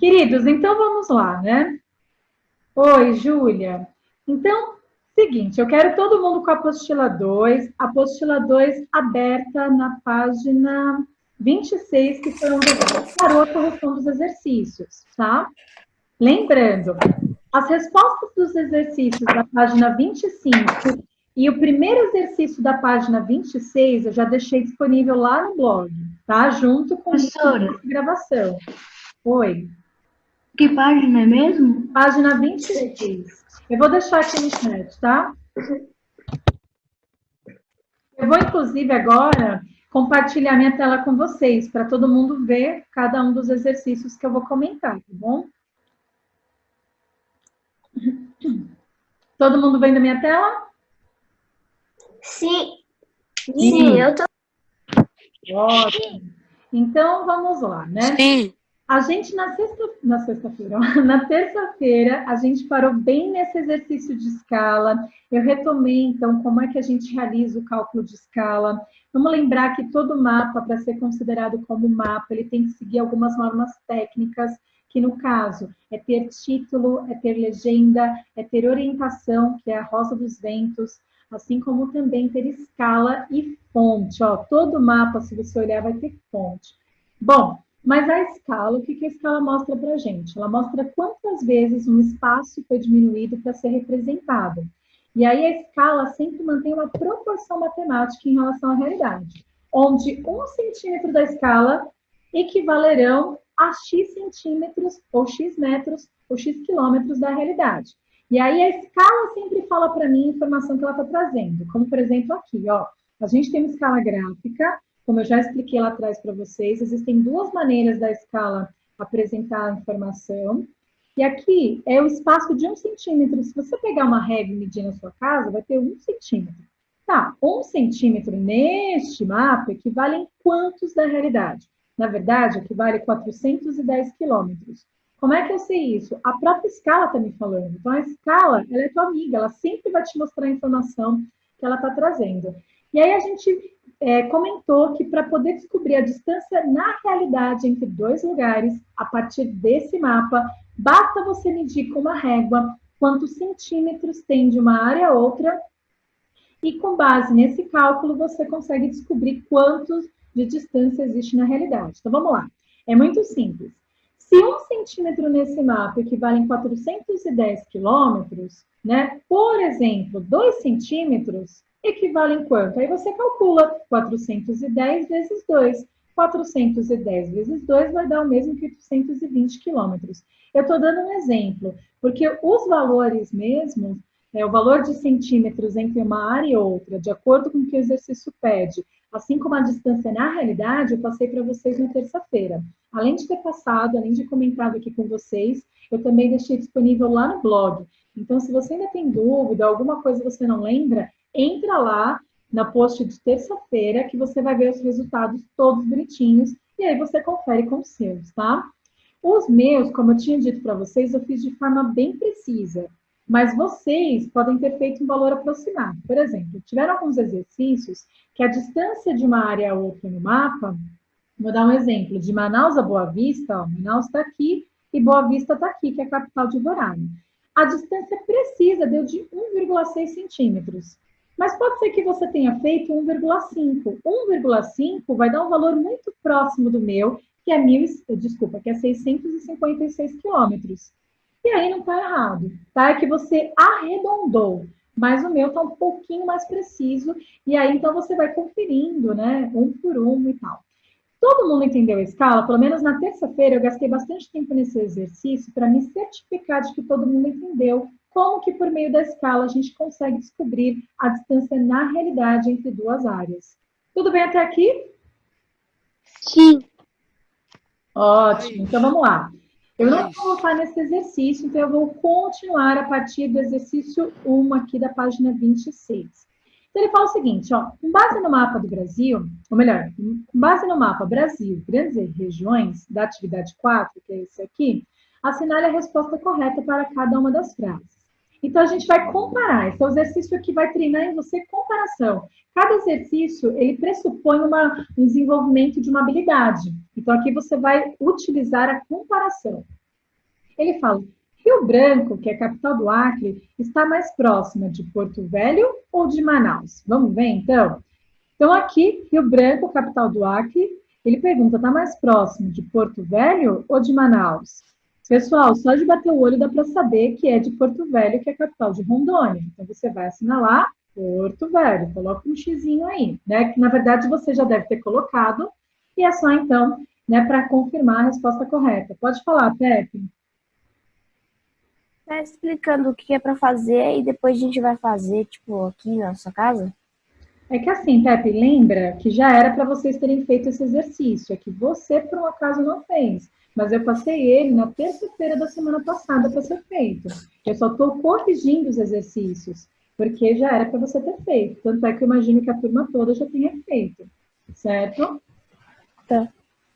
Queridos, então vamos lá, né? Oi, Júlia. Então, seguinte, eu quero todo mundo com a apostila 2 aberta na página 26, que foi onde a gente parou a correção dos exercícios, tá? Lembrando, as respostas dos exercícios da página 25 e o primeiro exercício da página 26 eu já deixei disponível lá no blog, tá? Junto com o link Professora, da gravação. Oi. que página é mesmo? Página 26. Eu vou deixar aqui no chat, tá? Eu vou, inclusive, agora compartilhar minha tela com vocês, para todo mundo ver cada um dos exercícios que eu vou comentar, tá bom? Todo mundo vendo a minha tela? Sim. Sim, eu tô. Ótimo. Então, vamos lá, né? Sim. A gente, na sexta-feira, na terça-feira, a gente parou bem nesse exercício de escala. Eu retomei, então, como é que a gente realiza o cálculo de escala. Vamos lembrar que todo mapa, para ser considerado como mapa, ele tem que seguir algumas normas técnicas, que no caso é ter título, é ter legenda, é ter orientação, que é a rosa dos ventos, assim como também ter escala e fonte. Ó, todo mapa, se você olhar, vai ter fonte. Bom, mas a escala, o que a escala mostra para a gente? Ela mostra quantas vezes um espaço foi diminuído para ser representado. E aí a escala sempre mantém uma proporção matemática em relação à realidade, onde 1 centímetro da escala equivalerão a x centímetros, ou x metros, ou x quilômetros da realidade. E aí a escala sempre fala para mim a informação que ela está trazendo. Como, por exemplo, aqui, ó. A gente tem uma escala gráfica, como eu já expliquei lá atrás para vocês, existem duas maneiras da escala apresentar a informação. E aqui é o espaço de 1 centímetro. Se você pegar uma régua e medir na sua casa, vai ter 1 centímetro. Tá, 1 centímetro neste mapa equivale em quantos da realidade? Na verdade, equivale a 410 quilômetros. Como é que eu sei isso? A própria escala está me falando. Então, a escala, ela é tua amiga, ela sempre vai te mostrar a informação que ela está trazendo. E aí a gente comentou que para poder descobrir a distância na realidade entre dois lugares, a partir desse mapa, basta você medir com uma régua quantos centímetros tem de uma área a outra, e com base nesse cálculo você consegue descobrir quantos de distância existe na realidade. Então vamos lá, é muito simples. Se 1 centímetro nesse mapa equivale a 410 quilômetros, né? Por exemplo, 2 centímetros equivale em quanto? Aí você calcula 410 vezes 2. 410 vezes 2 vai dar o mesmo que 820 quilômetros. Eu estou dando um exemplo, porque os valores mesmos, o valor de centímetros entre uma área e outra, de acordo com o que o exercício pede, assim como a distância na realidade, eu passei para vocês na terça-feira. Além de ter passado, além de comentado aqui com vocês, eu também deixei disponível lá no blog. Então, se você ainda tem dúvida, alguma coisa você não lembra, entra lá na post de terça-feira que você vai ver os resultados todos bonitinhos e aí você confere com os seus, tá? Os meus, como eu tinha dito para vocês, eu fiz de forma bem precisa, mas vocês podem ter feito um valor aproximado. Por exemplo, tiveram alguns exercícios que a distância de uma área a outra no mapa, vou dar um exemplo, de Manaus a Boa Vista, ó, Manaus está aqui e Boa Vista está aqui, que é a capital de Roraima. A distância precisa deu de 1,6 centímetros. Mas pode ser que você tenha feito 1,5. 1,5 vai dar um valor muito próximo do meu, que é 656 quilômetros. E aí não está errado, tá? É que você arredondou, mas o meu está um pouquinho mais preciso, e aí então você vai conferindo, né, um por um e tal. Todo mundo entendeu a escala? Pelo menos na terça-feira eu gastei bastante tempo nesse exercício para me certificar de que todo mundo entendeu como que por meio da escala a gente consegue descobrir a distância na realidade entre duas áreas. Tudo bem até aqui? Sim. Ótimo, então vamos lá. Eu não vou voltar nesse exercício, então eu vou continuar a partir do exercício 1 aqui da página 26. Então, ele fala o seguinte, ó, com base no mapa do Brasil, ou melhor, com base no mapa Brasil, grandes regiões, da atividade 4, que é esse aqui, assinale a resposta correta para cada uma das frases. Então, a gente vai comparar. Esse é o exercício que vai treinar em você comparação. Cada exercício, ele pressupõe um desenvolvimento de uma habilidade. Então, aqui você vai utilizar a comparação. Ele fala, Rio Branco, que é a capital do Acre, está mais próxima de Porto Velho ou de Manaus? Vamos ver, então? Então, aqui, Rio Branco, capital do Acre, ele pergunta, está mais próximo de Porto Velho ou de Manaus? Pessoal, só de bater o olho dá para saber que é de Porto Velho, que é a capital de Rondônia. Então, você vai assinalar Porto Velho, coloca um xizinho aí, né? Que, na verdade, você já deve ter colocado, e é só, então, né, para confirmar a resposta correta. Pode falar, Pepe. Tá explicando o que é para fazer e depois a gente vai fazer, tipo, aqui na sua casa? É que assim, Pepe, lembra que já era para vocês terem feito esse exercício, é que você, por um acaso, não fez. Mas eu passei ele na terça-feira da semana passada para ser feito. Eu só estou corrigindo os exercícios, porque já era para você ter feito. Tanto é que eu imagino que a turma toda já tenha feito, certo? Tá.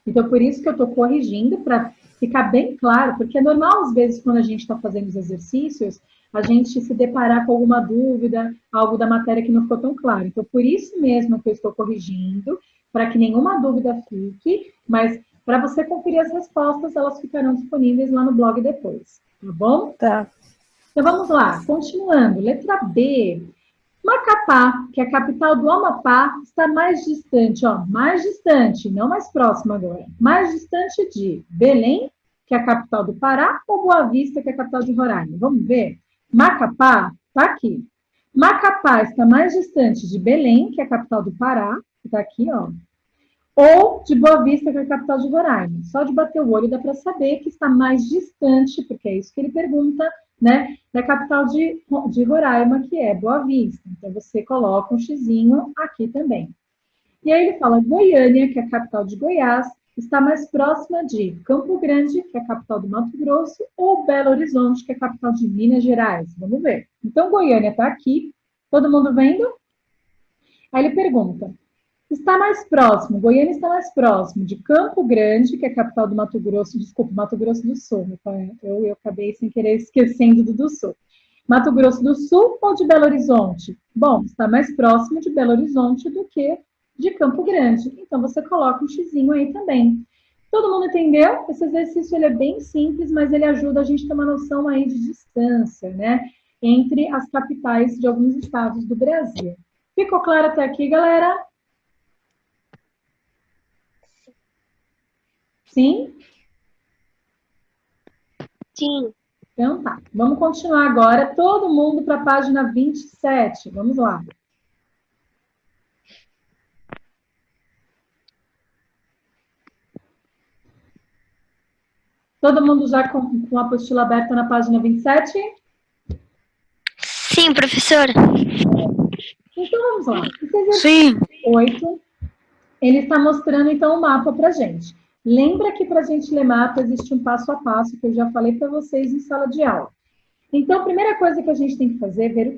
Então, por isso que eu estou corrigindo, para ficar bem claro, porque é normal, às vezes, quando a gente está fazendo os exercícios, a gente se deparar com alguma dúvida, algo da matéria que não ficou tão claro. Então, por isso mesmo que eu estou corrigindo, para que nenhuma dúvida fique, mas para você conferir as respostas, elas ficarão disponíveis lá no blog depois, tá bom? Tá. Então, vamos lá, continuando. Letra B. Macapá, que é a capital do Amapá, está mais distante, ó, mais distante, não mais próximo agora, mais distante de Belém, que é a capital do Pará, ou Boa Vista, que é a capital de Roraima? Vamos ver? Macapá está aqui. Macapá está mais distante de Belém, que é a capital do Pará, que está aqui, ó, ou de Boa Vista, que é a capital de Roraima. Só de bater o olho dá para saber que está mais distante, porque é isso que ele pergunta, né, da capital de Roraima, que é Boa Vista. Então, você coloca um xizinho aqui também. E aí ele fala, Goiânia, que é a capital de Goiás, está mais próxima de Campo Grande, que é a capital do Mato Grosso, ou Belo Horizonte, que é a capital de Minas Gerais. Vamos ver. Então, Goiânia está aqui. Todo mundo vendo? Aí ele pergunta, está mais próximo, Goiânia está mais próximo de Campo Grande, que é a capital do Mato Grosso, desculpa, Mato Grosso do Sul, eu acabei sem querer esquecendo do Sul. Mato Grosso do Sul ou de Belo Horizonte? Bom, está mais próximo de Belo Horizonte do que de Campo Grande. Então, você coloca um xizinho aí também. Todo mundo entendeu? Esse exercício ele é bem simples, mas ele ajuda a gente a ter uma noção aí de distância, né? Entre as capitais de alguns estados do Brasil. Ficou claro até aqui, galera? Sim? Sim. Então tá. Vamos continuar agora. Todo mundo para a página 27. Vamos lá. Todo mundo já com a apostila aberta na página 27? Sim, professora. Então vamos lá. Esse exercício Sim. 8, ele está mostrando então o mapa para gente. Lembra que para a gente ler mapa existe um passo a passo que eu já falei para vocês em sala de aula. Então, a primeira coisa que a gente tem que fazer é ver o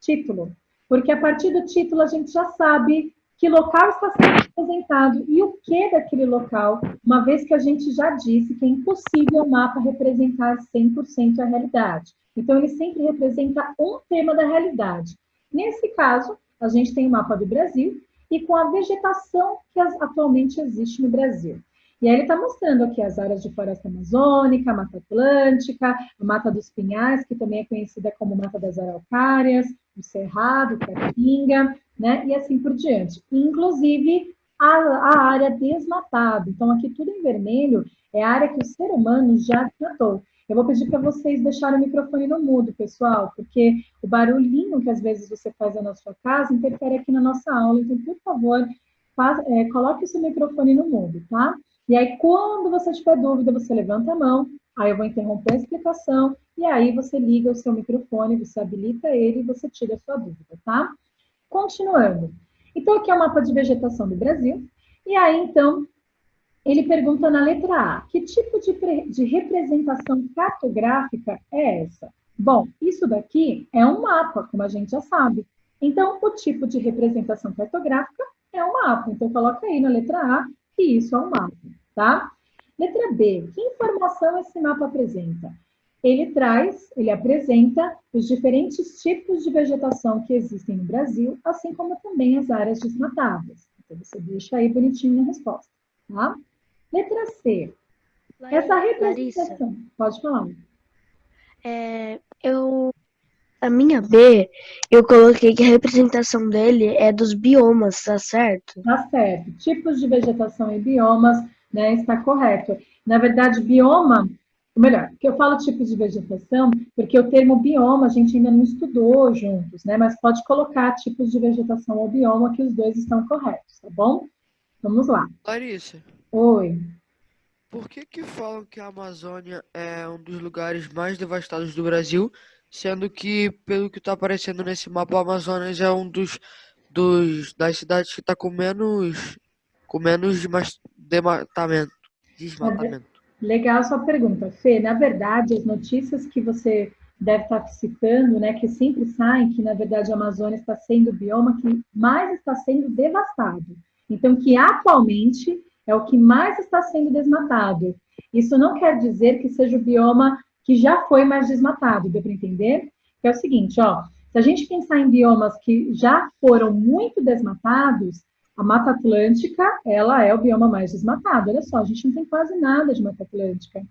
título, porque a partir do título a gente já sabe que local está sendo representado e o que daquele local, uma vez que a gente já disse que é impossível o mapa representar 100% a realidade. Então, ele sempre representa um tema da realidade. Nesse caso, a gente tem o mapa do Brasil e com a vegetação que atualmente existe no Brasil. E aí ele está mostrando aqui as áreas de floresta amazônica, a Mata Atlântica, a Mata dos Pinhais, que também é conhecida como Mata das Araucárias, o Cerrado, o Caatinga, né? E assim por diante. Inclusive, a área desmatada. Então, aqui tudo em vermelho é a área que o ser humano já desmatou. Eu vou pedir para vocês deixarem o microfone no mudo, pessoal, porque o barulhinho que às vezes você faz na sua casa interfere aqui na nossa aula. Então, por favor, coloque o seu microfone no mudo, tá? E aí, quando você tiver dúvida, você levanta a mão, aí eu vou interromper a explicação, e aí você liga o seu microfone, você habilita ele e você tira a sua dúvida, tá? Continuando. Então, aqui é o mapa de vegetação do Brasil, e aí, então, ele pergunta na letra A, que tipo de representação cartográfica é essa? Bom, isso daqui é um mapa, como a gente já sabe. Então, o tipo de representação cartográfica é um mapa. Então, coloca aí na letra A que isso é um mapa, tá? Letra B, que informação esse mapa apresenta? Ele apresenta os diferentes tipos de vegetação que existem no Brasil, assim como também as áreas desmatadas. Então, você deixa aí bonitinho na resposta, tá? Letra C. Essa Larissa, representação, pode falar. a minha B, eu coloquei que a representação dele é dos biomas, tá certo? Tá certo. Tipos de vegetação e biomas, né, está correto. Na verdade, bioma, ou melhor, que eu falo tipos de vegetação, porque o termo bioma a gente ainda não estudou juntos, né? Mas pode colocar tipos de vegetação ou bioma que os dois estão corretos, tá bom? Vamos lá. Larissa, Oi. por que falam que a Amazônia é um dos lugares mais devastados do Brasil, sendo que, pelo que está aparecendo nesse mapa, o Amazonas é um das cidades que está com menos desmatamento. Legal a sua pergunta, Fê. Na verdade, as notícias que você deve estar citando, né, que sempre saem, que na verdade a Amazônia está sendo o bioma que mais está sendo devastado. Então, que atualmente é o que mais está sendo desmatado. Isso não quer dizer que seja o bioma que já foi mais desmatado, deu para entender? Que é o seguinte, ó, se a gente pensar em biomas que já foram muito desmatados, a Mata Atlântica, ela é o bioma mais desmatado. Olha só, a gente não tem quase nada de Mata Atlântica.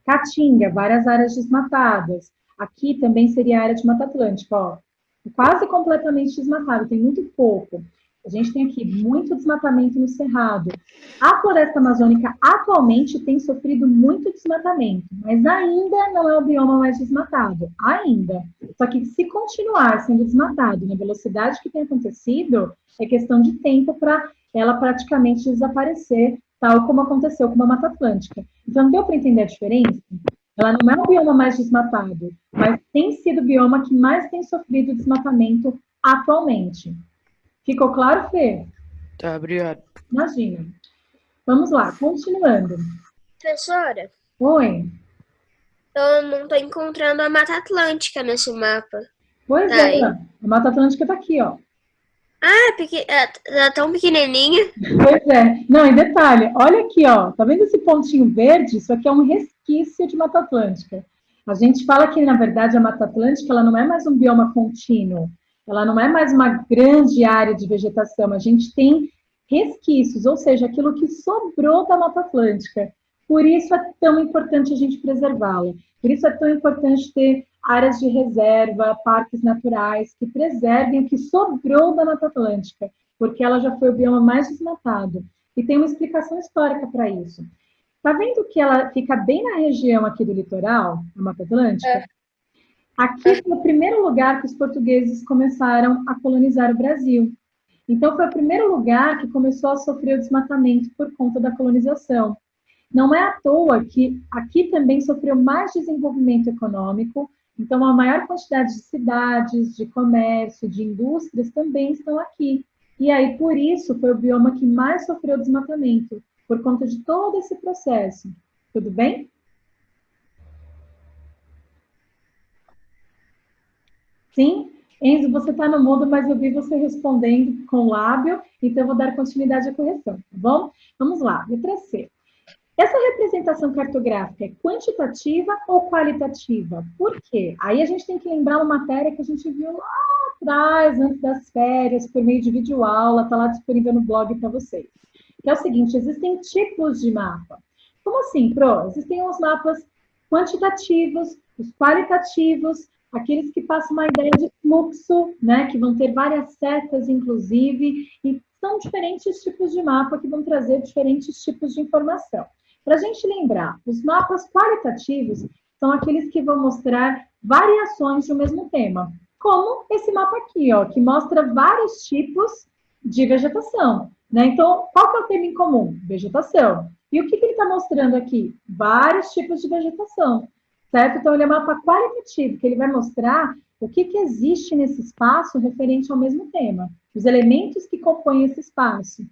Caatinga, várias áreas desmatadas. Aqui também seria a área de Mata Atlântica, ó. Quase completamente desmatado, tem muito pouco. A gente tem aqui muito desmatamento no Cerrado. A floresta amazônica atualmente tem sofrido muito desmatamento, mas ainda não é o bioma mais desmatado. Ainda. Só que se continuar sendo desmatado na velocidade que tem acontecido, é questão de tempo para ela praticamente desaparecer, tal como aconteceu com a Mata Atlântica. Então, deu para entender a diferença? Ela não é o bioma mais desmatado, mas tem sido o bioma que mais tem sofrido desmatamento atualmente. Ficou claro, Fê? Tá, obrigado. Imagina. Vamos lá, continuando. Professora, Oi. eu não estou encontrando a Mata Atlântica nesse mapa. Pois Tá é, aí. a Mata Atlântica está aqui, ó. Tá tão pequenininha. Pois é. Não, e detalhe, olha aqui, ó. Tá vendo esse pontinho verde? Isso aqui é um resquício de Mata Atlântica. A gente fala que, na verdade, a Mata Atlântica ela não é mais um bioma contínuo. Ela não é mais uma grande área de vegetação. A gente tem resquícios, ou seja, aquilo que sobrou da Mata Atlântica. Por isso é tão importante a gente preservá-la. Por isso é tão importante ter áreas de reserva, parques naturais que preservem o que sobrou da Mata Atlântica, porque ela já foi o bioma mais desmatado. E tem uma explicação histórica para isso. Está vendo que ela fica bem na região aqui do litoral, a Mata Atlântica? Aqui foi o primeiro lugar que os portugueses começaram a colonizar o Brasil. Então, foi o primeiro lugar que começou a sofrer o desmatamento por conta da colonização. Não é à toa que aqui também sofreu mais desenvolvimento econômico, então a maior quantidade de cidades, de comércio, de indústrias também estão aqui. E aí, por isso, foi o bioma que mais sofreu desmatamento, por conta de todo esse processo. Tudo bem? Sim? Enzo, você está no mudo, mas eu vi você respondendo com o lábio, então eu vou dar continuidade à correção, tá bom? Vamos lá, letra C. Essa representação cartográfica é quantitativa ou qualitativa? Por quê? Aí a gente tem que lembrar uma matéria que a gente viu lá atrás, antes das férias, por meio de videoaula, está lá disponível no blog para vocês. Que é o seguinte, existem tipos de mapa. Como assim, Pro? Existem os mapas quantitativos, os qualitativos, aqueles que passam uma ideia de fluxo, né, que vão ter várias setas, inclusive, e são diferentes tipos de mapa que vão trazer diferentes tipos de informação. Para a gente lembrar, os mapas qualitativos são aqueles que vão mostrar variações de um mesmo tema, como esse mapa aqui, ó, que mostra vários tipos de vegetação. Né? Então, qual que é o tema em comum? Vegetação. E o que ele está mostrando aqui? Vários tipos de vegetação, certo? Então, ele é um mapa qualitativo, que ele vai mostrar o que existe nesse espaço referente ao mesmo tema, os elementos que compõem esse espaço.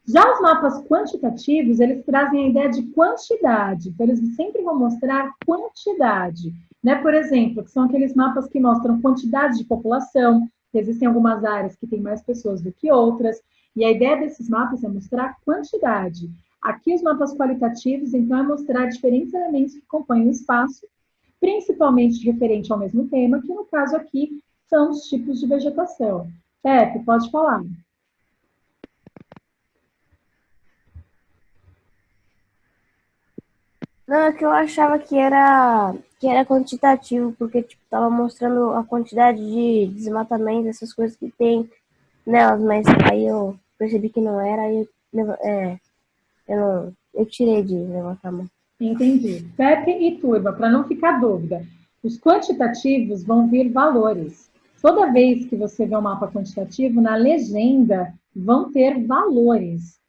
Já os mapas quantitativos, eles trazem a ideia de quantidade, então eles sempre vão mostrar quantidade, né? Por exemplo, que são aqueles mapas que mostram quantidade de população, que existem algumas áreas que têm mais pessoas do que outras, e a ideia desses mapas é mostrar quantidade. Aqui os mapas qualitativos, então, é mostrar diferentes elementos que compõem o espaço, principalmente referente ao mesmo tema, que no caso aqui são os tipos de vegetação. Pepe, pode falar. Não, é que eu achava que era quantitativo, porque tipo, tava mostrando a quantidade de desmatamento, essas coisas que tem nelas, mas aí eu percebi que não era, aí eu tirei de levantar a mão. Entendi. Pepe e turma, para não ficar dúvida, os quantitativos vão vir valores. Toda vez que você vê um mapa quantitativo, na legenda vão ter valores.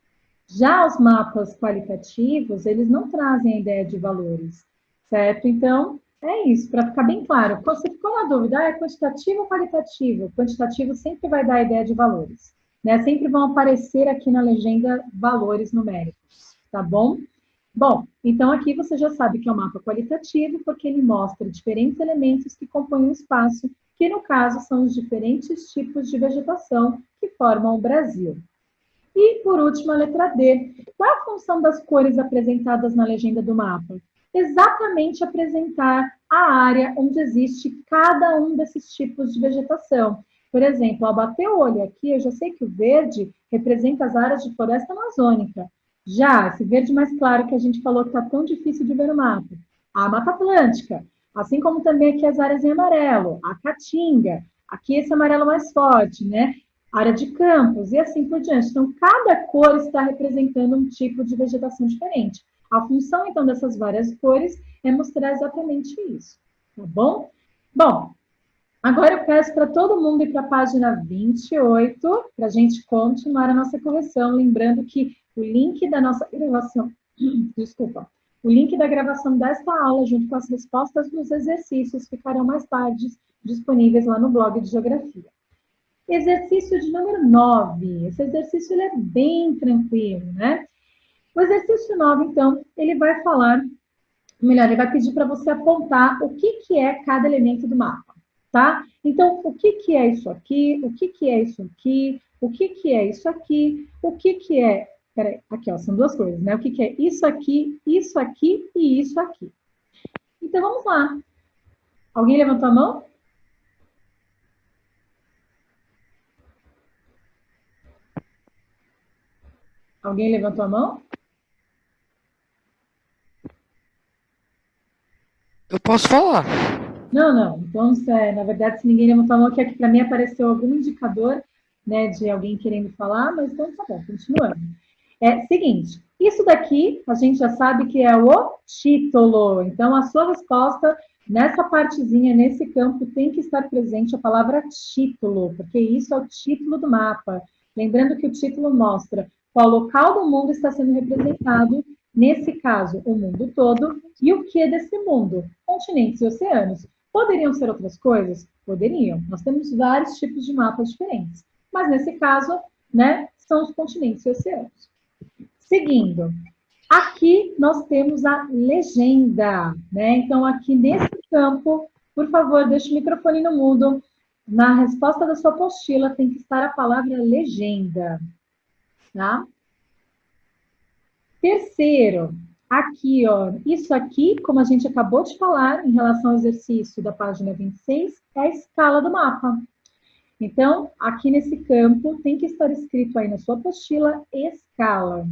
Já os mapas qualitativos, eles não trazem a ideia de valores, certo? Então, é isso, para ficar bem claro. Você ficou na dúvida, é quantitativo ou qualitativo? Quantitativo sempre vai dar a ideia de valores, né? Sempre vão aparecer aqui na legenda valores numéricos, tá bom? Bom, então aqui você já sabe que é um mapa qualitativo, porque ele mostra diferentes elementos que compõem o espaço, que no caso são os diferentes tipos de vegetação que formam o Brasil. E, por último, a letra D. Qual é a função das cores apresentadas na legenda do mapa? Exatamente apresentar a área onde existe cada um desses tipos de vegetação. Por exemplo, ao bater o olho aqui, eu já sei que o verde representa as áreas de floresta amazônica. Já, esse verde mais claro que a gente falou que está tão difícil de ver no mapa, a Mata Atlântica, assim como também aqui as áreas em amarelo, a Caatinga, aqui esse amarelo mais forte, né? Área de campos e assim por diante. Então, cada cor está representando um tipo de vegetação diferente. A função, então, dessas várias cores é mostrar exatamente isso, tá bom? Bom, agora eu peço para todo mundo ir para a página 28, para a gente continuar a nossa correção, lembrando que o link da nossa gravação, desculpa, o link da gravação desta aula, junto com as respostas dos exercícios, ficarão mais tarde disponíveis lá no blog de Geografia. Exercício de número 9. Esse exercício ele é bem tranquilo, né? O exercício 9, então, ele vai falar, melhor, ele vai pedir para você apontar o que é cada elemento do mapa, tá? Então, o que é isso aqui? O que é isso aqui? O que é isso aqui? O que é... Peraí, aqui, ó, são duas coisas, né? O que é isso aqui e isso aqui? Então, vamos lá. Alguém levantou a mão? Alguém levantou a mão? Eu posso falar. Não. Então, na verdade, se ninguém levantou a mão, que aqui para mim apareceu algum indicador, né, de alguém querendo falar, mas então tá bom, continuando. Seguinte, isso daqui a gente já sabe que é o título. Então, a sua resposta, nessa partezinha, nesse campo, tem que estar presente a palavra título, porque isso é o título do mapa. Lembrando que o título mostra qual local do mundo está sendo representado, nesse caso, o mundo todo, e o que desse mundo? Continentes e oceanos. Poderiam ser outras coisas? Poderiam. Nós temos vários tipos de mapas diferentes. Mas, nesse caso, né, são os continentes e oceanos. Seguindo, aqui nós temos a legenda, né? Então, aqui nesse campo, por favor, deixe o microfone no mudo. Na resposta da sua apostila tem que estar a palavra legenda, tá? Terceiro, aqui, ó, isso aqui, como a gente acabou de falar em relação ao exercício da página 26, é a escala do mapa. Então, aqui nesse campo, tem que estar escrito aí na sua apostila, escala.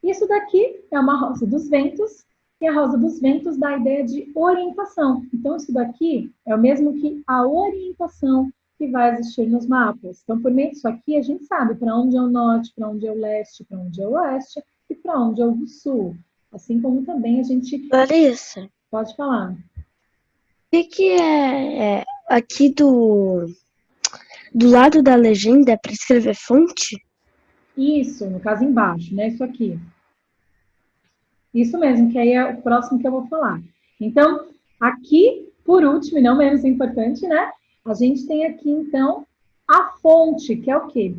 Isso daqui é uma rosa dos ventos, e a rosa dos ventos dá a ideia de orientação. Então, isso daqui é o mesmo que a orientação que vai existir nos mapas. Então, por meio disso aqui, a gente sabe para onde é o norte, para onde é o leste, para onde é o oeste e para onde é o sul. Assim como também a gente... Larissa, Pode falar. o que é aqui do lado da legenda é para escrever fonte? Isso, no caso embaixo, né? Isso aqui. Isso mesmo, que aí é o próximo que eu vou falar. Então, aqui, por último, e não menos importante, né? A gente tem aqui, então, a fonte, que é o quê?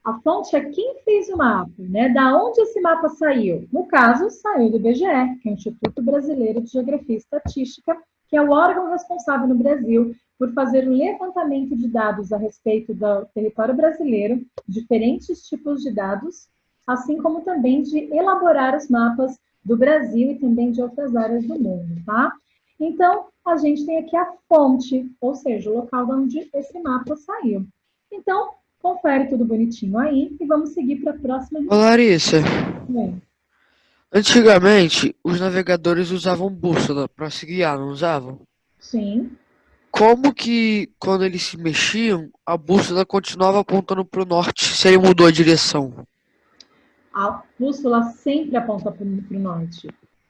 A fonte é quem fez o mapa, né? Da onde esse mapa saiu? No caso, saiu do IBGE, que é o Instituto Brasileiro de Geografia e Estatística, que é o órgão responsável no Brasil por fazer o levantamento de dados a respeito do território brasileiro, diferentes tipos de dados, assim como também de elaborar os mapas do Brasil e também de outras áreas do mundo, tá? Então, a gente tem aqui a fonte, ou seja, o local de onde esse mapa saiu. Então, confere tudo bonitinho aí e vamos seguir para a próxima. Ô, Larissa, Bem, Antigamente, os navegadores usavam bússola para se guiar, não usavam? Sim. Como que, quando eles se mexiam, a bússola continuava apontando para o norte se ele mudou a direção? A bússola sempre aponta para o norte.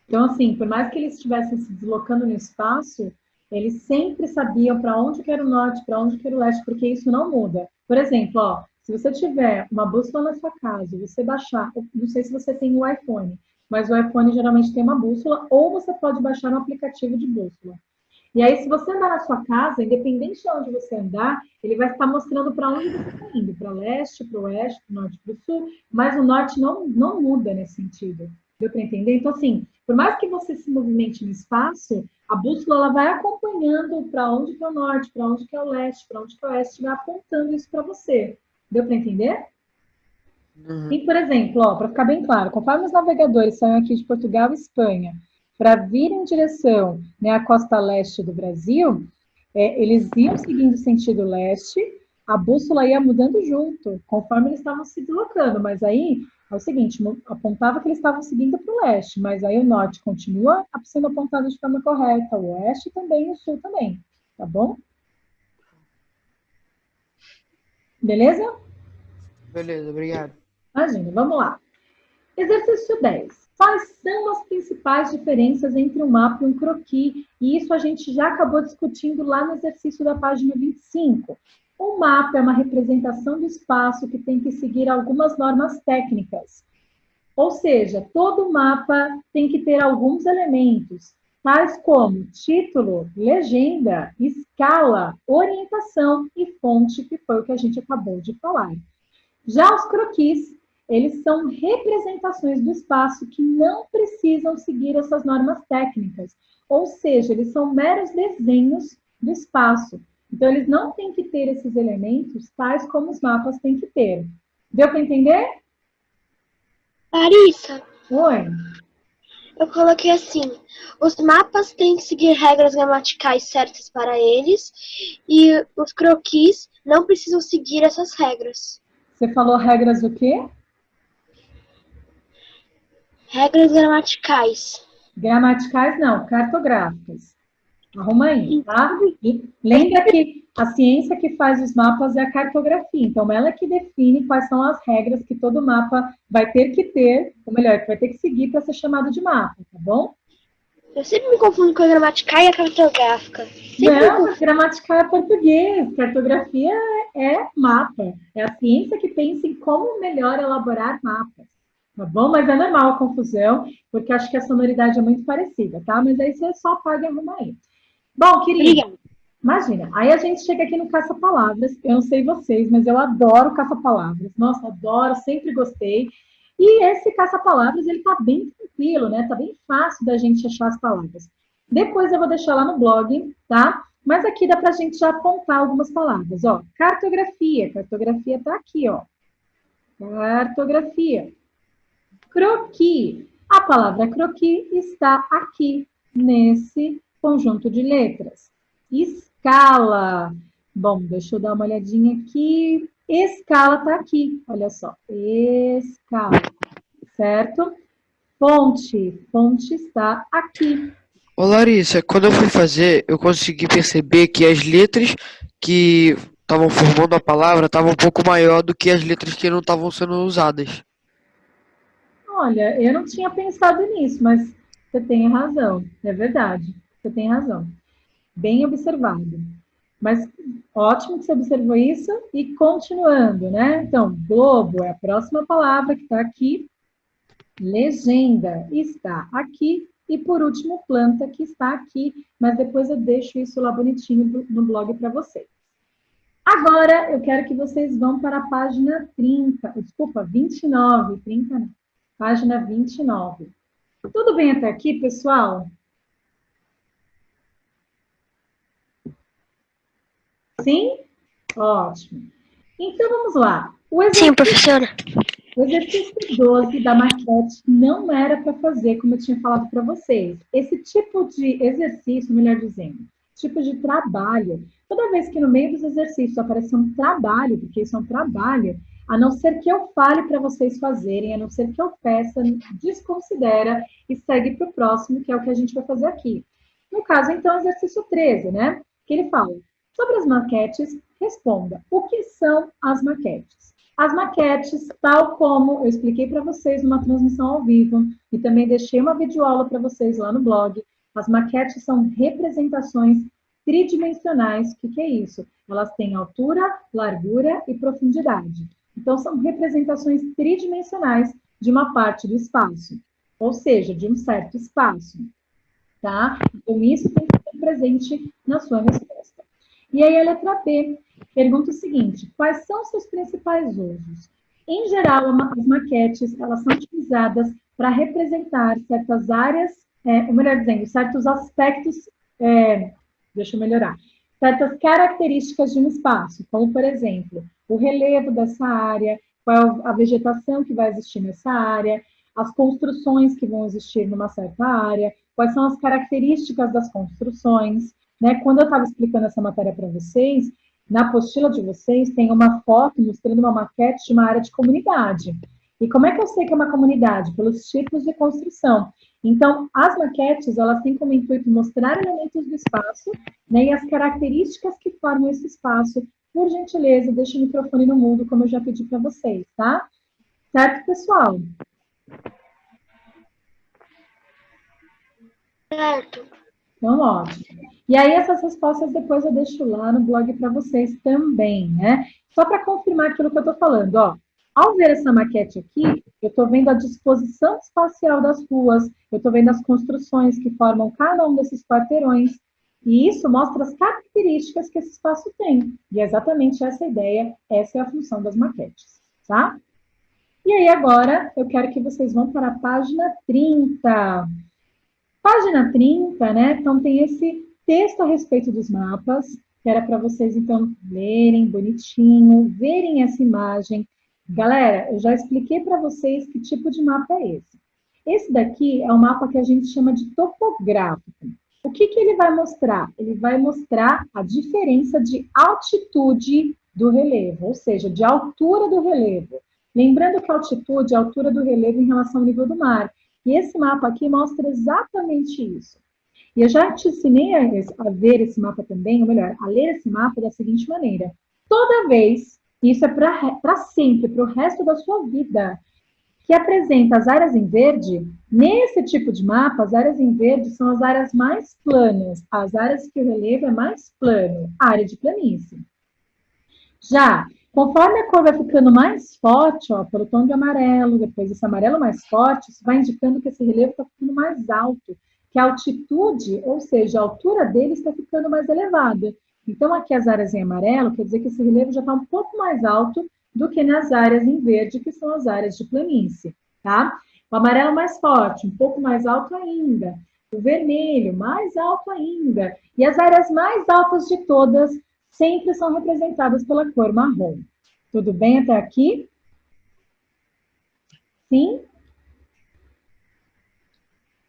Então, assim, por mais que eles estivessem se deslocando no espaço, eles sempre sabiam para onde que era o norte, para onde que era o leste, porque isso não muda. Por exemplo, ó, se você tiver uma bússola na sua casa e você baixar, não sei se você tem o iPhone, mas o iPhone geralmente tem uma bússola, ou você pode baixar um aplicativo de bússola. E aí, se você andar na sua casa, independente de onde você andar, ele vai estar mostrando para onde você está indo, para leste, para o oeste, para o norte, para o sul, mas o norte não muda nesse sentido. Deu para entender? Então, assim, por mais que você se movimente no espaço, a bússola ela vai acompanhando para onde que é o norte, para onde que é o leste, para onde que é o oeste, vai apontando isso para você. Deu para entender? Uhum. E, por exemplo, para ficar bem claro, conforme os navegadores saem aqui de Portugal e Espanha para vir em direção, né, à costa leste do Brasil, eles iam seguindo sentido leste, a bússola ia mudando junto, conforme eles estavam se deslocando, mas aí é o seguinte, apontava que eles estavam seguindo para o leste, mas aí o norte continua sendo apontado de forma correta, o oeste também e o sul também, tá bom? Beleza? Beleza, obrigado. Imagina, vamos lá. Exercício 10. Quais são as principais diferenças entre um mapa e um croquis? E isso a gente já acabou discutindo lá no exercício da página 25. Um mapa é uma representação do espaço que tem que seguir algumas normas técnicas. Ou seja, todo mapa tem que ter alguns elementos, tais como título, legenda, escala, orientação e fonte, que foi o que a gente acabou de falar. Já os croquis, eles são representações do espaço que não precisam seguir essas normas técnicas, ou seja, eles são meros desenhos do espaço. Então, eles não têm que ter esses elementos tais como os mapas têm que ter. Deu para entender? Larissa, Oi. eu coloquei assim: os mapas têm que seguir regras gramaticais certas para eles e os croquis não precisam seguir essas regras. Você falou regras do quê? Regras gramaticais. Gramaticais não, cartográficas. Arruma aí, tá? E lembra que a ciência que faz os mapas é a cartografia. Então, ela que define quais são as regras que todo mapa vai ter que ter, ou melhor, que vai ter que seguir para ser chamado de mapa, tá bom? Eu sempre me confundo com a gramatical e a cartográfica. Não, mas gramatical é português, cartografia é mapa. É a ciência que pensa em como melhor elaborar mapas, tá bom? Mas é normal a confusão, porque acho que a sonoridade é muito parecida, tá? Mas aí você só apaga e arruma aí. Bom, querido, Obrigada. imagina, aí a gente chega aqui no caça-palavras, eu não sei vocês, mas eu adoro caça-palavras, nossa, adoro, sempre gostei, e esse caça-palavras, ele tá bem tranquilo, né, tá bem fácil da gente achar as palavras. Depois eu vou deixar lá no blog, tá? Mas aqui dá pra gente já apontar algumas palavras, ó, cartografia tá aqui, ó, cartografia. Croquis, a palavra croquis está aqui, nesse conjunto de letras. Escala. Bom, deixa eu dar uma olhadinha aqui. Escala está aqui, olha só. Escala, certo? Fonte está aqui. Ô Larissa, quando eu fui fazer, eu consegui perceber que as letras que estavam formando a palavra estavam um pouco maior do que as letras que não estavam sendo usadas. Olha, eu não tinha pensado nisso, mas você tem razão, é verdade, você tem razão. Bem observado. Mas ótimo que você observou isso e continuando, né? Então, globo é a próxima palavra que está aqui. Legenda está aqui. E por último, planta que está aqui. Mas depois eu deixo isso lá bonitinho no blog para vocês. Agora, eu quero que vocês vão para a página 30, desculpa, 29, 30 não. Página 29. Tudo bem até aqui, pessoal? Sim? Ótimo. Então, vamos lá. Sim, professora. O exercício 12 da maquete não era para fazer, como eu tinha falado para vocês. Esse tipo de exercício, melhor dizendo, tipo de trabalho, toda vez que no meio dos exercícios aparecer um trabalho, porque isso é um trabalho, A não ser que eu fale para vocês fazerem, a não ser que eu peça, desconsidera e segue para o próximo, que é o que a gente vai fazer aqui. No caso, então, exercício 13, né? Que ele fala, sobre as maquetes, responda, o que são as maquetes? As maquetes, tal como eu expliquei para vocês numa transmissão ao vivo, e também deixei uma videoaula para vocês lá no blog, as maquetes são representações tridimensionais. O que é isso? Elas têm altura, largura e profundidade. Então, são representações tridimensionais de uma parte do espaço, ou seja, de um certo espaço, tá? Então, isso tem que estar presente na sua resposta. E aí, a letra B pergunta o seguinte, quais são os seus principais usos? Em geral, as maquetes, elas são utilizadas para representar certas áreas, ou melhor dizendo, certos aspectos, deixa eu melhorar, certas características de um espaço, como, por exemplo, o relevo dessa área, qual é a vegetação que vai existir nessa área, as construções que vão existir numa certa área, quais são as características das construções, né? Quando eu estava explicando essa matéria para vocês, na apostila de vocês tem uma foto mostrando uma maquete de uma área de comunidade. E como é que eu sei que é uma comunidade? Pelos tipos de construção. Então, as maquetes, elas têm como intuito mostrar elementos do espaço, né, e as características que formam esse espaço. Por gentileza, deixe o microfone no mudo, como eu já pedi para vocês, tá? Certo, pessoal? Certo. Então, ótimo. E aí, essas respostas depois eu deixo lá no blog para vocês também, né? Só para confirmar aquilo que eu estou falando, ó. Ao ver essa maquete aqui, eu estou vendo a disposição espacial das ruas, eu estou vendo as construções que formam cada um desses quarteirões, e isso mostra as características que esse espaço tem. E é exatamente essa a ideia, essa é a função das maquetes, tá? E aí, agora, eu quero que vocês vão para a página 30. Página 30, né? Então, tem esse texto a respeito dos mapas, que era para vocês, então, lerem bonitinho, verem essa imagem. Galera, eu já expliquei para vocês que tipo de mapa é esse. Esse daqui é um mapa que a gente chama de topográfico. O que ele vai mostrar? Ele vai mostrar a diferença de altitude do relevo, ou seja, de altura do relevo. Lembrando que a altitude é a altura do relevo em relação ao nível do mar. E esse mapa aqui mostra exatamente isso. E eu já te ensinei a ver esse mapa também, ou melhor, a ler esse mapa da seguinte maneira. Toda vez, isso é para sempre, para o resto da sua vida, que apresenta as áreas em verde, nesse tipo de mapa, as áreas em verde são as áreas mais planas, as áreas que o relevo é mais plano, área de planície. Já, conforme a cor vai ficando mais forte, ó, pelo tom de amarelo, depois esse amarelo mais forte, isso vai indicando que esse relevo está ficando mais alto, que a altitude, ou seja, a altura dele está ficando mais elevada. Então, aqui as áreas em amarelo, quer dizer que esse relevo já está um pouco mais alto do que nas áreas em verde, que são as áreas de planície, tá? O amarelo mais forte, um pouco mais alto ainda. O vermelho, mais alto ainda. E as áreas mais altas de todas sempre são representadas pela cor marrom. Tudo bem até aqui? Sim?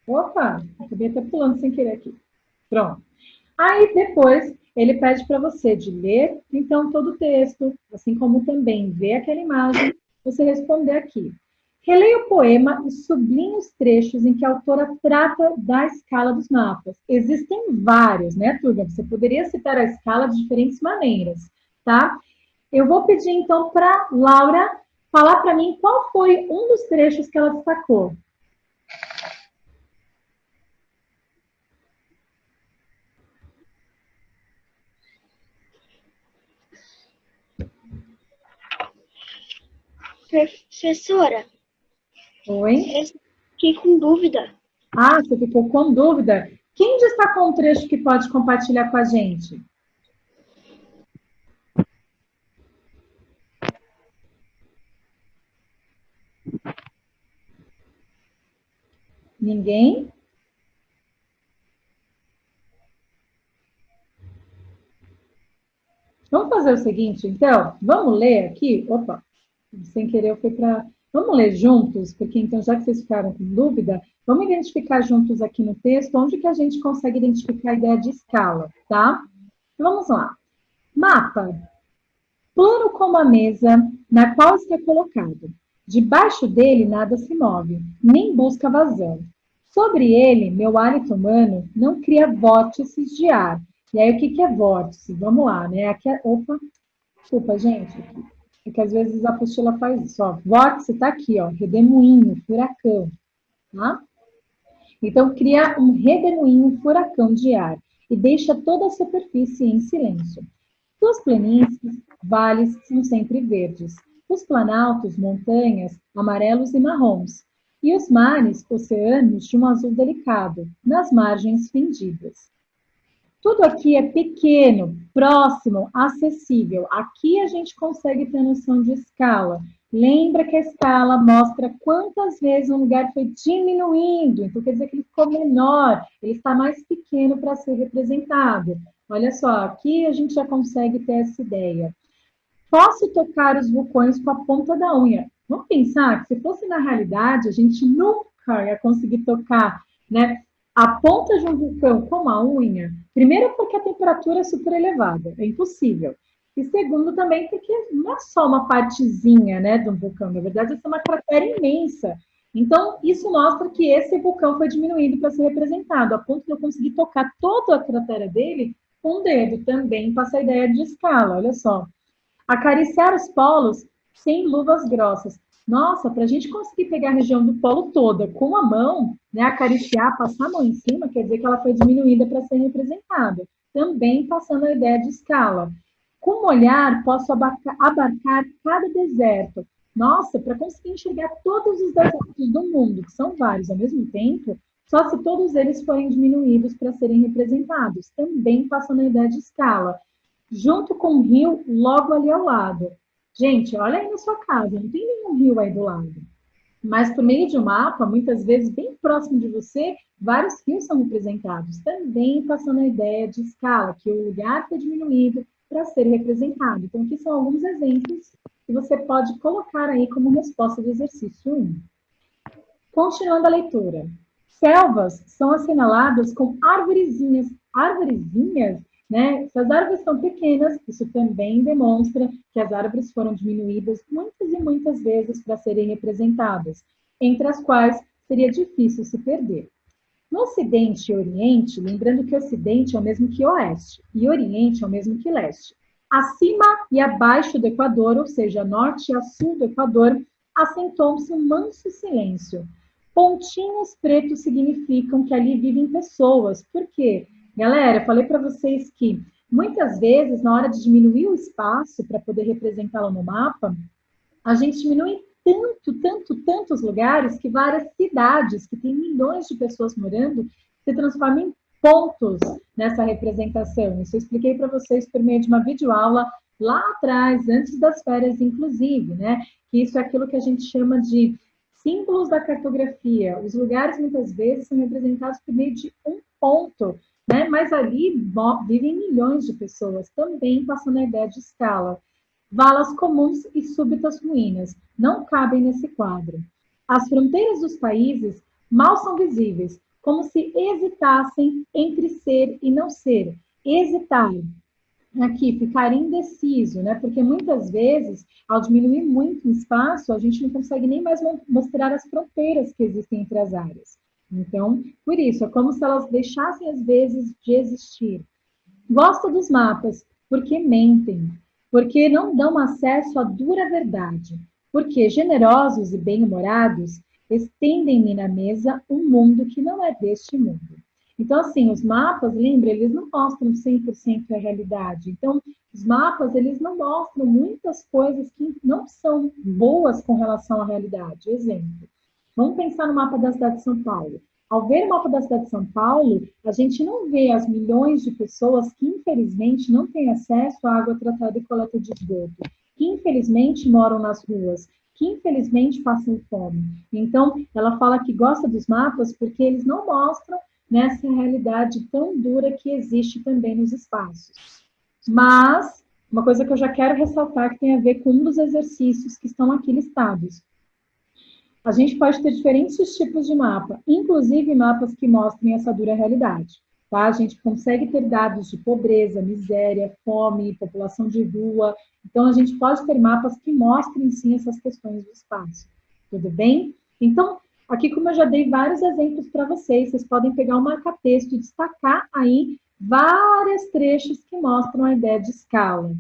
Opa, acabei até pulando sem querer aqui. Pronto. Aí, depois, ele pede para você de ler, então, todo o texto, assim como também ver aquela imagem, você responder aqui. Releia o poema e sublinhe os trechos em que a autora trata da escala dos mapas. Existem vários, né, turma? Você poderia citar a escala de diferentes maneiras, tá? Eu vou pedir, então, para Laura falar para mim qual foi um dos trechos que ela destacou. Professora, Oi? eu fiquei com dúvida. Ah, você ficou com dúvida? Quem destacou um trecho que pode compartilhar com a gente? Ninguém? Vamos fazer o seguinte, então? Vamos ler aqui? Opa, sem querer eu fui para... Vamos ler juntos, porque então, já que vocês ficaram com dúvida, vamos identificar juntos aqui no texto onde que a gente consegue identificar a ideia de escala, tá? Então, vamos lá. Mapa. plano como a mesa na qual está colocado. Debaixo dele nada se move, nem busca vazão. Sobre ele, meu hálito humano não cria vórtices de ar. E aí, o que é vórtice? Vamos lá, né? Aqui opa, desculpa, gente. É que às vezes a apostila faz isso, ó. Vórtice está aqui, ó, redemoinho, furacão, tá? Então, cria um redemoinho, um furacão de ar e deixa toda a superfície em silêncio. Suas planícies, vales são sempre verdes. Os planaltos, montanhas, amarelos e marrons. E os mares, oceanos, de um azul delicado, nas margens fendidas. Tudo aqui é pequeno, próximo, acessível. Aqui a gente consegue ter noção de escala. Lembra que a escala mostra quantas vezes um lugar foi diminuindo. Então, quer dizer que ele ficou menor, ele está mais pequeno para ser representado. Olha só, aqui a gente já consegue ter essa ideia. Posso tocar os vulcões com a ponta da unha. Vamos pensar que se fosse na realidade, a gente nunca ia conseguir tocar, né, a ponta de um vulcão com a unha. Primeiro porque a temperatura é super elevada, é impossível. E segundo também porque não é só uma partezinha, né, de um vulcão, na verdade essa é uma cratera imensa. Então, isso mostra que esse vulcão foi diminuído para ser representado, a ponto de eu conseguir tocar toda a cratera dele com o dedo. Também passa a ideia de escala, olha só. Acariciar os polos sem luvas grossas. Nossa, para a gente conseguir pegar a região do polo toda com a mão, né, acariciar, passar a mão em cima, quer dizer que ela foi diminuída para ser representada. Também passando a ideia de escala. Com um olhar, posso abarcar cada deserto. Nossa, para conseguir enxergar todos os desertos do mundo, que são vários ao mesmo tempo, só se todos eles forem diminuídos para serem representados. Também passando a ideia de escala. Junto com o rio, logo ali ao lado. Gente, olha aí na sua casa, não tem nenhum rio aí do lado. Mas por meio de um mapa, muitas vezes bem próximo de você, vários rios são representados. Também passando a ideia de escala, que o lugar foi diminuído para ser representado. Então, aqui são alguns exemplos que você pode colocar aí como resposta do exercício 1. Continuando a leitura. Selvas são assinaladas com arvorezinhas. Arvorezinhas? Né? Se as árvores são pequenas, isso também demonstra que as árvores foram diminuídas muitas e muitas vezes para serem representadas, entre as quais seria difícil se perder. No Ocidente e Oriente, lembrando que Ocidente é o mesmo que Oeste, e Oriente é o mesmo que Leste. Acima e abaixo do Equador, ou seja, norte e a sul do Equador, assentou-se um manso silêncio. Pontinhos pretos significam que ali vivem pessoas. Por quê? Galera, eu falei para vocês que muitas vezes, na hora de diminuir o espaço para poder representá-lo no mapa, a gente diminui tantos lugares que várias cidades, que tem milhões de pessoas morando, se transformam em pontos nessa representação. Isso eu expliquei para vocês por meio de uma videoaula lá atrás, antes das férias, inclusive, né? Que isso é aquilo que a gente chama de símbolos da cartografia. Os lugares, muitas vezes, são representados por meio de um ponto, né? Mas ali vivem milhões de pessoas, também passando a ideia de escala. Valas comuns e súbitas ruínas não cabem nesse quadro. As fronteiras dos países mal são visíveis, como se hesitassem entre ser e não ser. Hesitar. Aqui, ficar indeciso, né? Porque muitas vezes, ao diminuir muito o espaço, a gente não consegue nem mais mostrar as fronteiras que existem entre as áreas. Então, por isso, é como se elas deixassem, às vezes, de existir. Gosto dos mapas, porque mentem, porque não dão acesso à dura verdade, porque generosos e bem-humorados estendem-me na mesa um mundo que não é deste mundo. Então, assim, os mapas, lembra, eles não mostram 100% a realidade. Então, os mapas, eles não mostram muitas coisas que não são boas com relação à realidade. Exemplo, vamos pensar no mapa da cidade de São Paulo. Ao ver o mapa da cidade de São Paulo, a gente não vê as milhões de pessoas que, infelizmente, não têm acesso à água tratada e coleta de esgoto, que, infelizmente, moram nas ruas, que, infelizmente, passam fome. Então, ela fala que gosta dos mapas porque eles não mostram nessa realidade tão dura que existe também nos espaços. Mas, uma coisa que eu já quero ressaltar que tem a ver com um dos exercícios que estão aqui listados. A gente pode ter diferentes tipos de mapa, inclusive mapas que mostrem essa dura realidade. tá? A gente consegue ter dados de pobreza, miséria, fome, população de rua. Então, a gente pode ter mapas que mostrem, sim, essas questões do espaço. Tudo bem? Então, aqui, como eu já dei vários exemplos para vocês, vocês podem pegar um marca-texto e destacar aí vários trechos que mostram a ideia de escala.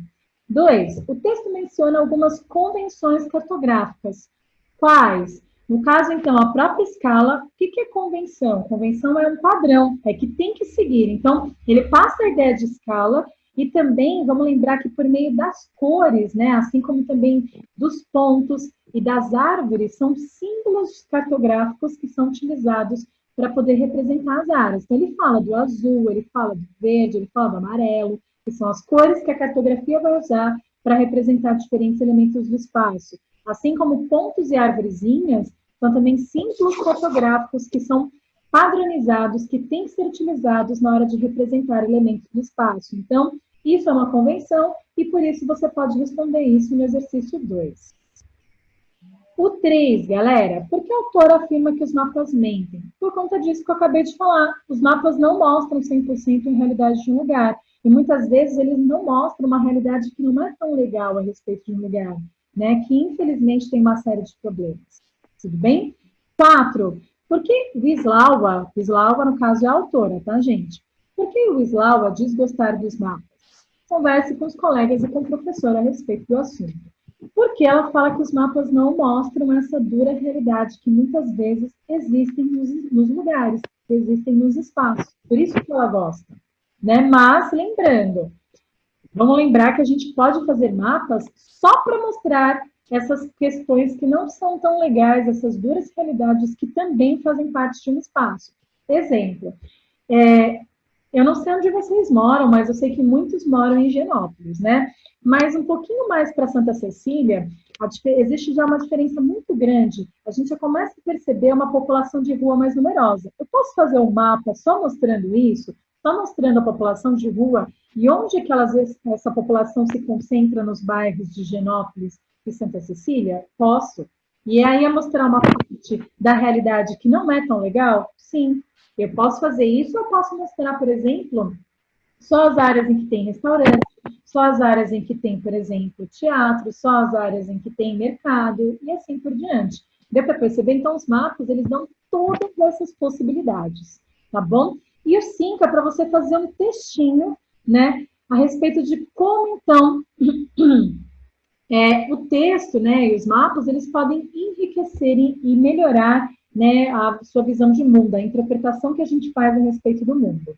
2. O texto menciona algumas convenções cartográficas. Quais? No caso, então, a própria escala, o que é convenção? Convenção é um padrão, é que tem que seguir. Então, ele passa a ideia de escala e também, vamos lembrar que por meio das cores, né, assim como também dos pontos e das árvores, são símbolos cartográficos que são utilizados para poder representar as áreas. Então, ele fala do azul, ele fala do verde, ele fala do amarelo, que são as cores que a cartografia vai usar para representar diferentes elementos do espaço. Assim como pontos e arvorezinhas, são também símbolos fotográficos que são padronizados, que têm que ser utilizados na hora de representar elementos do espaço. Então, isso é uma convenção e por isso você pode responder isso no exercício 2. O 3, galera, por que o autor afirma que os mapas mentem? Por conta disso que eu acabei de falar. Os mapas não mostram 100% em realidade de um lugar. E muitas vezes eles não mostram uma realidade que não é tão legal a respeito de um lugar, né? Que infelizmente tem uma série de problemas. Tudo bem? 4. Por que Wisława, no caso é a autora, tá, gente? Por que Wisława diz gostar dos mapas? Converse com os colegas e com o professor a respeito do assunto. Porque ela fala que os mapas não mostram essa dura realidade que muitas vezes existem nos lugares, que existem nos espaços. Por isso que ela gosta, né? Mas, lembrando, vamos lembrar que a gente pode fazer mapas só para mostrar essas questões que não são tão legais, essas duras realidades que também fazem parte de um espaço. Exemplo, eu não sei onde vocês moram, mas eu sei que muitos moram em Higienópolis, né? Mas um pouquinho mais para Santa Cecília, existe já uma diferença muito grande. A gente já começa a perceber uma população de rua mais numerosa. Eu posso fazer um mapa só mostrando isso? Só mostrando a população de rua e onde que essa população se concentra nos bairros de Higienópolis e Santa Cecília? Posso. E aí é mostrar uma parte da realidade que não é tão legal? Sim. Eu posso fazer isso, eu posso mostrar, por exemplo, só as áreas em que tem restaurante, só as áreas em que tem, por exemplo, teatro, só as áreas em que tem mercado e assim por diante. Deu para perceber? Então, os mapas, eles dão todas essas possibilidades, tá bom? E o 5 é para você fazer um textinho, né, a respeito de como, então, o texto, né, e os mapas, eles podem enriquecer e melhorar, né, a sua visão de mundo, a interpretação que a gente faz a respeito do mundo.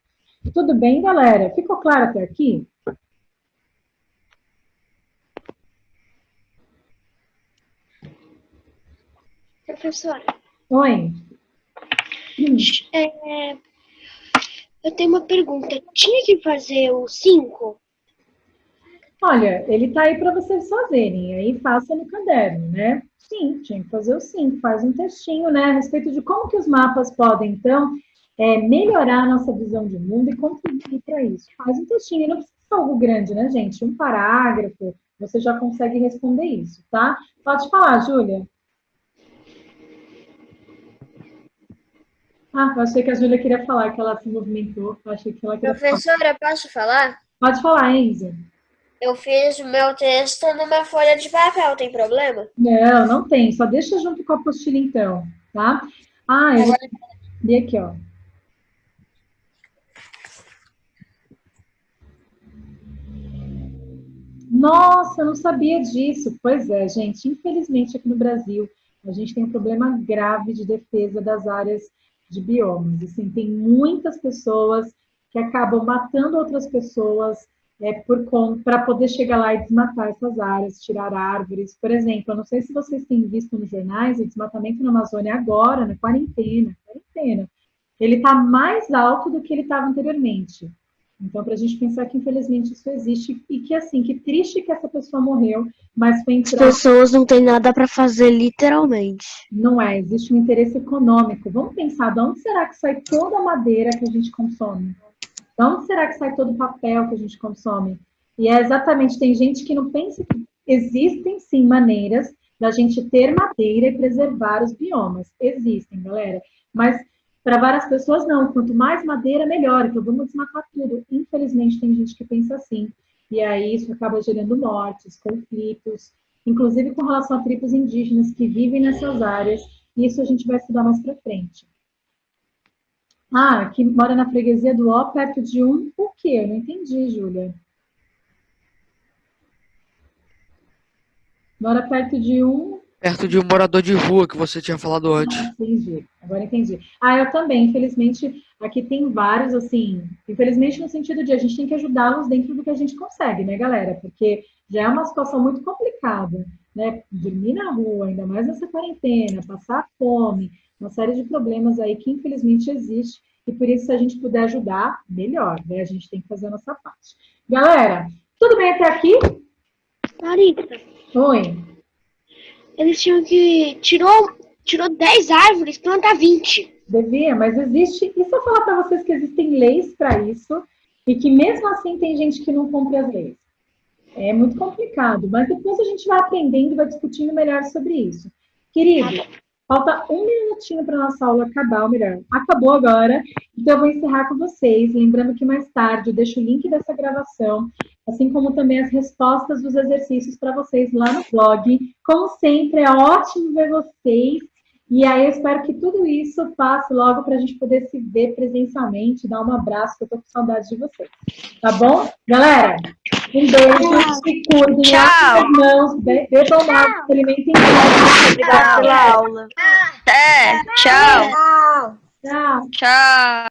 Tudo bem, galera? Ficou claro até aqui? Professora. Oi. Eu tenho uma pergunta. Tinha que fazer o 5? Olha, ele está aí para vocês fazerem, aí faça no caderno, né? Sim, tinha que fazer o 5, faz um textinho, né, a respeito de como que os mapas podem, então, melhorar a nossa visão de mundo e contribuir para isso. Faz um textinho, não precisa ser algo grande, né, gente? Um parágrafo, você já consegue responder isso, tá? Pode falar, Júlia. Ah, eu achei que a Júlia queria falar, que ela se movimentou. Eu achei que ela queria Professora, posso falar? Pode falar, Enzo. Eu fiz o meu texto numa folha de papel, tem problema? Não, não tem. Só deixa junto com a apostila, então, tá? Ah, eu vou ver aqui, ó. Nossa, eu não sabia disso. Pois é, gente. Infelizmente, aqui no Brasil, a gente tem um problema grave de defesa das áreas de biomas. Assim, tem muitas pessoas que acabam matando outras pessoas para poder chegar lá e desmatar essas áreas, tirar árvores. Por exemplo, eu não sei se vocês têm visto nos jornais, o desmatamento na Amazônia agora, na quarentena, ele está mais alto do que ele estava anteriormente. Então, para a gente pensar que, infelizmente, isso existe e que, assim, que triste que essa pessoa morreu, mas foi As pessoas não têm nada para fazer, literalmente. Não é, existe um interesse econômico. Vamos pensar, de onde será que sai toda a madeira que a gente consome? De onde será que sai todo o papel que a gente consome? E é exatamente, tem gente que não pensa que existem, sim, maneiras da gente ter madeira e preservar os biomas. Existem, galera. Mas Para várias pessoas, não. Quanto mais madeira, melhor. Então, vamos desmatar tudo. Infelizmente, tem gente que pensa assim. E aí, isso acaba gerando mortes, conflitos, inclusive com relação a tribos indígenas que vivem nessas áreas. Isso a gente vai estudar mais para frente. Que mora na freguesia do Ó, perto de um... O quê? Eu não entendi, Júlia. Mora perto de um... Perto de um morador de rua que você tinha falado antes. Entendi, agora entendi. Eu também, infelizmente, aqui tem vários, assim, infelizmente no sentido de a gente tem que ajudá-los dentro do que a gente consegue, né, galera? Porque já é uma situação muito complicada, né? Dormir na rua, ainda mais nessa quarentena, passar fome, uma série de problemas aí que infelizmente existe, e por isso, se a gente puder ajudar, melhor, né? A gente tem que fazer a nossa parte. Galera, tudo bem até aqui? Marita, Oi. eles tinham que... Tirou 10 árvores, planta 20. Devia, mas existe... E se eu falar para vocês que existem leis para isso, e que mesmo assim tem gente que não cumpre as leis? É muito complicado, mas depois a gente vai aprendendo e vai discutindo melhor sobre isso. Querido, falta um minutinho para a nossa aula acabar, ou melhor, acabou agora, então eu vou encerrar com vocês, lembrando que mais tarde eu deixo o link dessa gravação, assim como também as respostas dos exercícios para vocês lá no blog. Como sempre, é ótimo ver vocês, e aí eu espero que tudo isso passe logo para a gente poder se ver presencialmente, dar um abraço, que eu estou com saudade de vocês. Tá bom? Galera, um beijo, se cuidem, Tchau. irmãos, bebam água, se alimentem bem. Obrigada pela aula. Tchau. Tchau. Tchau.